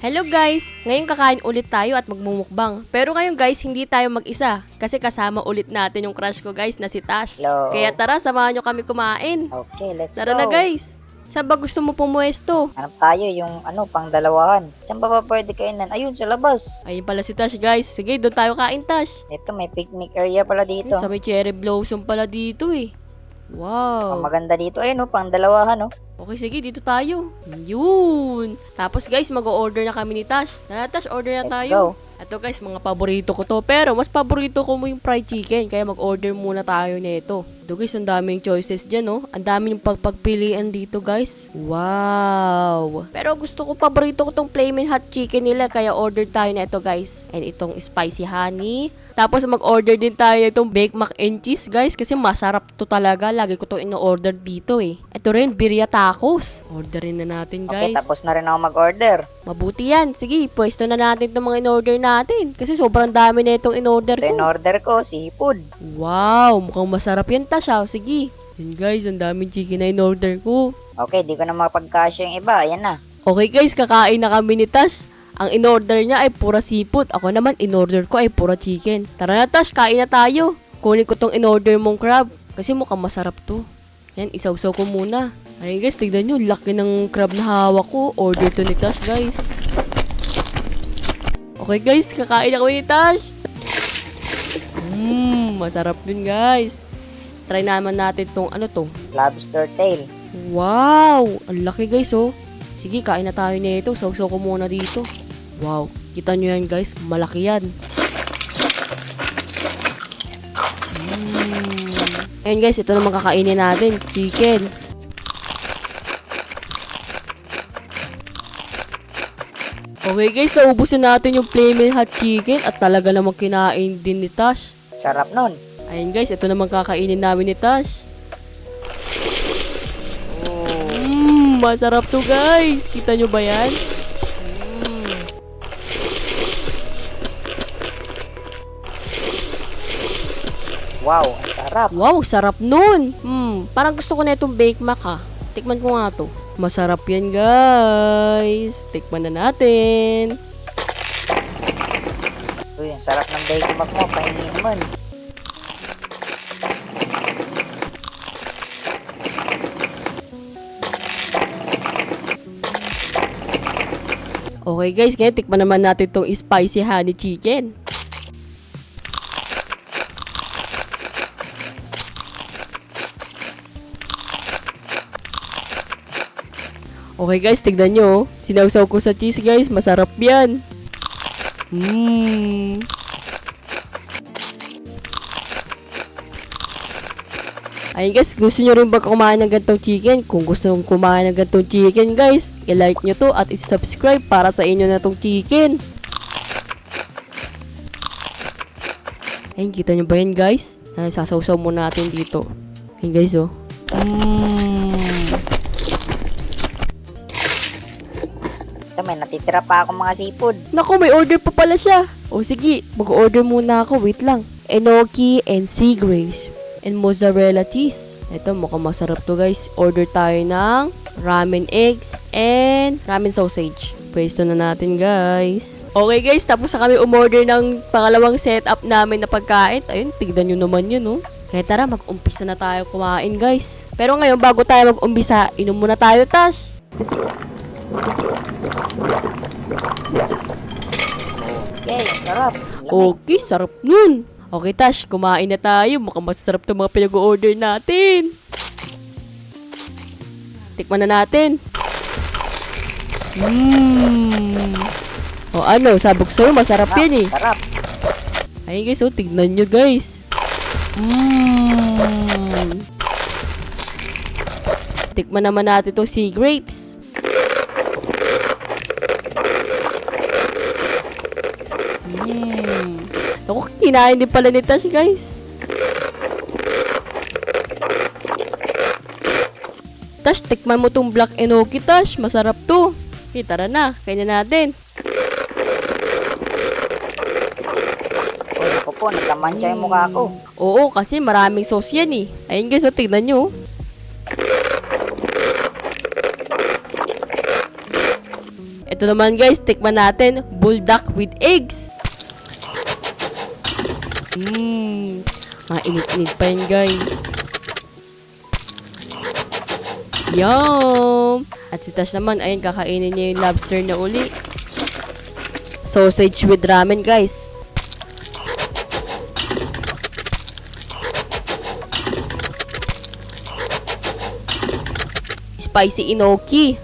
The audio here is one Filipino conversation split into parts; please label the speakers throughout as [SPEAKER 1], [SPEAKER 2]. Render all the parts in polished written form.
[SPEAKER 1] Hello guys! Ngayon kakain ulit tayo at magmumukbang. Pero ngayon guys, hindi tayo mag-isa. Kasi kasama ulit natin yung crush ko guys na si Tash.
[SPEAKER 2] Hello.
[SPEAKER 1] Kaya tara, samahan nyo kami kumain.
[SPEAKER 2] Okay, let's
[SPEAKER 1] Tara
[SPEAKER 2] go.
[SPEAKER 1] na guys! Saan ba gusto mo pumuesto?
[SPEAKER 2] Hanap tayo yung pang dalawahan. Saan ba pwede kainan? Ayun, sa labas.
[SPEAKER 1] Ayun pala si Tash guys. Sige, doon tayo kain Tash.
[SPEAKER 2] Ito, may picnic area pala dito.
[SPEAKER 1] Sa may cherry blossom pala dito eh.
[SPEAKER 2] Ang
[SPEAKER 1] Wow!
[SPEAKER 2] maganda dito. Ayun, pang dalawahan.
[SPEAKER 1] Okay, sige, dito tayo. Yun! Tapos guys, mag-order na kami ni Tash. Tara Tash, order na
[SPEAKER 2] Let's
[SPEAKER 1] tayo.
[SPEAKER 2] go.
[SPEAKER 1] Ito guys, mga paborito ko to. Pero mas paborito ko mo yung fried chicken. Kaya mag-order muna tayo nito. Ito guys, ang daming choices dyan, no? Ang daming yung pagpagpilian dito, guys. Wow! Pero gusto ko, paborito ko tong flaming hot chicken nila. Kaya order tayo na ito, guys. And itong spicy honey. Tapos mag-order din tayo itong baked mac and cheese, guys. Kasi masarap to talaga. Lagi ko to ino-order dito, eh. Ito rin, birria tacos. Orderin na natin,
[SPEAKER 2] Okay,
[SPEAKER 1] guys.
[SPEAKER 2] tapos na rin ako mag-order.
[SPEAKER 1] Mabuti yan. Sige, pwesto na natin itong mga in-order natin. Kasi sobrang dami na itong in-order
[SPEAKER 2] Ito yung
[SPEAKER 1] ko.
[SPEAKER 2] order ko, seafood.
[SPEAKER 1] Wow, mukhang masarap yan, Tash. Sige. Yun guys, ang daming chicken na in-order ko.
[SPEAKER 2] Okay, di ko na mapagkasya yung iba. Ayan na.
[SPEAKER 1] Okay guys, kakain na kami ni Tash. Ang in-order niya ay pura seafood. Ako naman, in-order ko ay pura chicken. Tara na, Tash, kain na tayo. Kunin ko tong in-order mong crab. Kasi mukhang masarap to. Yan, isawsaw ko muna. Ayun guys, tignan nyo. Laki ng crab na hawak ko. Order to ni Tash, guys. Okay guys, kakain na kami ni Tash. Masarap dun guys. Try naman natin tong ano to.
[SPEAKER 2] Lobster tail.
[SPEAKER 1] Wow! Ang laki guys oh. Sige, kain na tayo nito. Sausaw ko muna dito. Wow, kita nyo yan guys. Malaki yan. Ayun guys, ito naman kakainin natin. Chicken. Okay guys, naubos na natin yung flaming hot chicken at talaga namang kinain din ni Tash.
[SPEAKER 2] Sarap nun.
[SPEAKER 1] Ayun guys, ito naman kakainin namin ni Tash. Masarap to guys. Kita nyo ba yan?
[SPEAKER 2] Wow, ang sarap.
[SPEAKER 1] Wow, sarap nun. Parang gusto ko na itong Bake Mac ha. Tikman ko nga to. Masarap yan guys. Tikman na natin.
[SPEAKER 2] Uy, ang sarap ng Bake Mac mo. Pahingin naman.
[SPEAKER 1] Okay guys, ngayon tikman naman natin itong spicy honey chicken. Okay guys, tignan nyo. Sinawsaw ko sa cheese guys. Masarap yan. Ayun guys, gusto nyo rin ba kumain ng gantong chicken? Kung gusto nyo kumain ng gantong chicken guys, i-like nyo to at i-subscribe para sa inyo na tong chicken. Ayun, kita nyo ba yun guys? Ayun, sasawsaw muna natin dito. Ayun guys oh.
[SPEAKER 2] Ito, may natitira pa ako mga seafood.
[SPEAKER 1] Naku, may order pa pala siya. O sige, mag-order muna ako. Wait lang. Enoki and sea grapes and mozzarella cheese. Ito, mukhang masarap to guys. Order tayo ng ramen eggs and ramen sausage. Pwesto na natin guys. Okay guys, tapos na kami umorder ng pangalawang setup namin na pagkain. Ayun, tignan nyo naman yun oh. Kaya tara, mag-umpisa na tayo kumain guys. Pero ngayon, bago tayo mag-umpisa, inom muna tayo, Tash.
[SPEAKER 2] Okay, ang sarap. Lamig.
[SPEAKER 1] Okay, sarap nun. Okay, Tash, kumain na tayo. Mukhang masarap itong mga pinag-order natin. Tikman na natin. O ano, sabog sa'yo, masarap yan eh.
[SPEAKER 2] Sarap.
[SPEAKER 1] Ayun guys, oh, tignan nyo guys. Tikman naman natin itong sea grapes. Ako, kinain din pala ni Tash, guys. Tash, tikman mo tong black enoki, Tash. Masarap to. Okay, tara na. Kain na natin.
[SPEAKER 2] Uy, ako po, nagkamantsa yung mukha ko.
[SPEAKER 1] Oo, kasi maraming sauce yan eh. Ayun guys, oh, tignan nyo. Ito naman guys, tikman natin, buldak with eggs. Mainit-init pa yun guys. Yum! At si Tash naman, ayun, kakainin niya yung lobster na uli. Sausage with ramen guys. Spicy enoki.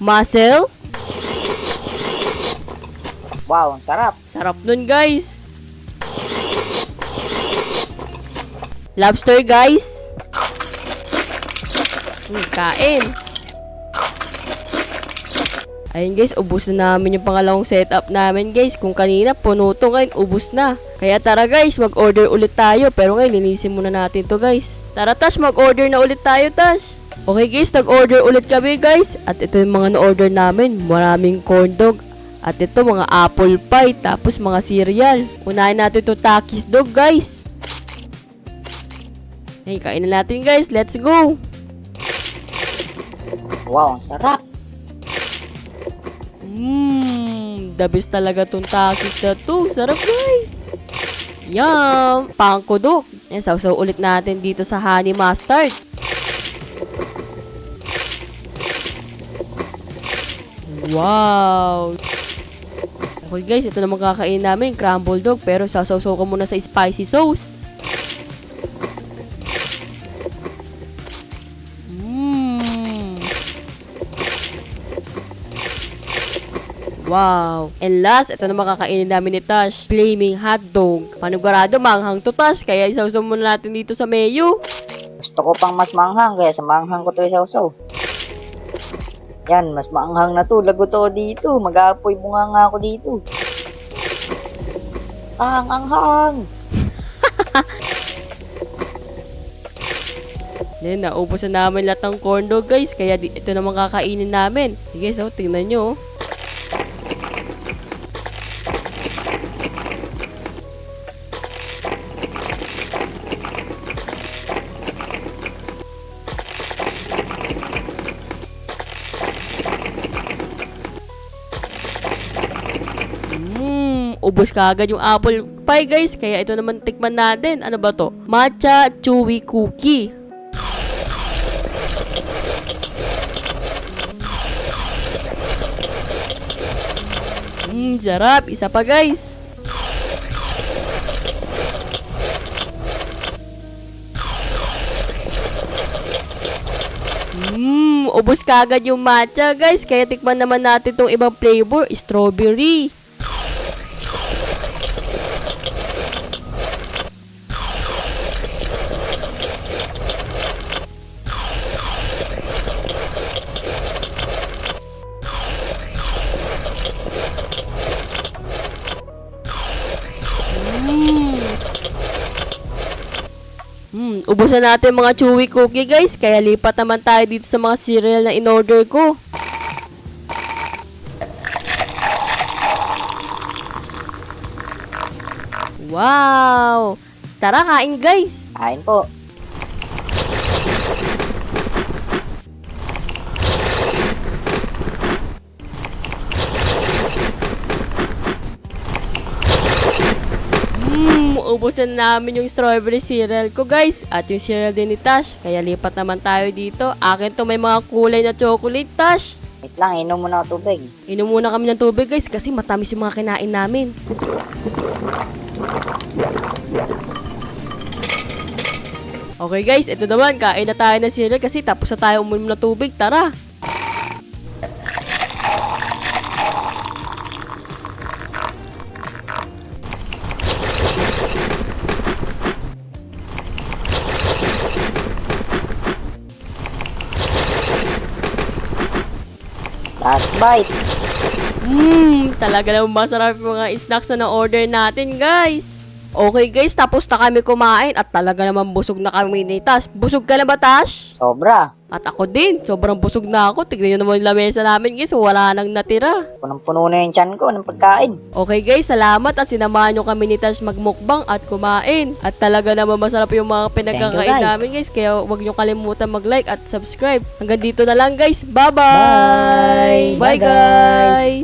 [SPEAKER 1] Mussel.
[SPEAKER 2] Wow, ang sarap.
[SPEAKER 1] Sarap nun guys. Lobster guys. Kain. Ayun guys, ubos na namin yung pangalawang setup namin guys. Kung kanina, puno to ngayon, ubos na. Kaya tara guys, mag-order ulit tayo. Pero ngayon, linisin muna natin to guys. Tara Tash, mag-order na ulit tayo Tash. Okay guys, nag-order ulit kami guys. At ito yung mga na-order namin. Maraming corn dog. At ito mga apple pie. Tapos mga cereal. Unahin natin ito Takis dog guys. Ayun, kain na natin guys. Let's go.
[SPEAKER 2] Wow, ang sarap.
[SPEAKER 1] The best talaga tong Takis na to. Sarap guys. Yum. Pangkodok. Yan, sausaw ulit natin dito sa honey mustard. Wow. Okay guys, ito naman kakain namin, crumble dog. Pero sausaw ko muna sa spicy sauce. Wow. And last, ito na makakainin namin ni Tash. Flaming hotdog. Panigurado, manghang to Tash. Kaya isawsaw muna natin dito sa mayo.
[SPEAKER 2] Gusto ko pang mas manghang, kaya sa manghang ko to isaw-saw. Yan, mas maanghang na to. Lagot ako dito. Mag-aapoy bunga nga ako dito. Ang anghang!
[SPEAKER 1] Yan, naubos na namin lahat ng corn dog guys. Kaya ito naman kakainin namin. Sige, so tingnan nyo. Ubos ka agad yung apple pie guys. Kaya ito naman tikman natin. Ano ba to? Matcha chewy cookie. Sarap. Isa pa guys. Ubos ka agad yung matcha guys. Kaya tikman naman natin tong ibang flavor. Strawberry. Ubusan natin mga chewy cookie guys. Kaya lipat naman tayo dito sa mga cereal na in-order ko. Wow! Tara, kain guys!
[SPEAKER 2] Kain po.
[SPEAKER 1] Ubusan namin yung strawberry cereal ko guys. At yung cereal din ni Tash. Kaya lipat naman tayo dito. Akin to may mga kulay na chocolate Tash.
[SPEAKER 2] Wait lang, inom muna ako tubig.
[SPEAKER 1] Inom muna kami ng tubig guys. Kasi matamis yung mga kinain namin. Okay guys, ito naman. Kain na tayo ng cereal kasi tapos na tayo uminom ng tubig. Tara!
[SPEAKER 2] Last bite.
[SPEAKER 1] Talaga naman masarap yung mga snacks na na-order natin, guys. Okay guys, tapos na kami kumain at talaga naman busog na kami ni Tash. Busog ka na ba, Tash?
[SPEAKER 2] Sobra.
[SPEAKER 1] At ako din, sobrang busog na ako. Tignan nyo naman yung lamesa namin guys, wala nang natira.
[SPEAKER 2] Punong-puno na yung tiyan ko ng pagkain.
[SPEAKER 1] Okay guys, salamat at sinamahan nyo kami ni Tash magmukbang at kumain. At talaga naman masarap yung mga pinagkakain
[SPEAKER 2] Thank you, guys.
[SPEAKER 1] namin guys. Kaya huwag nyo kalimutan mag-like at subscribe. Hanggang dito na lang guys. Bye-bye!
[SPEAKER 2] Bye.
[SPEAKER 1] Bye
[SPEAKER 2] Bye, guys.
[SPEAKER 1] guys!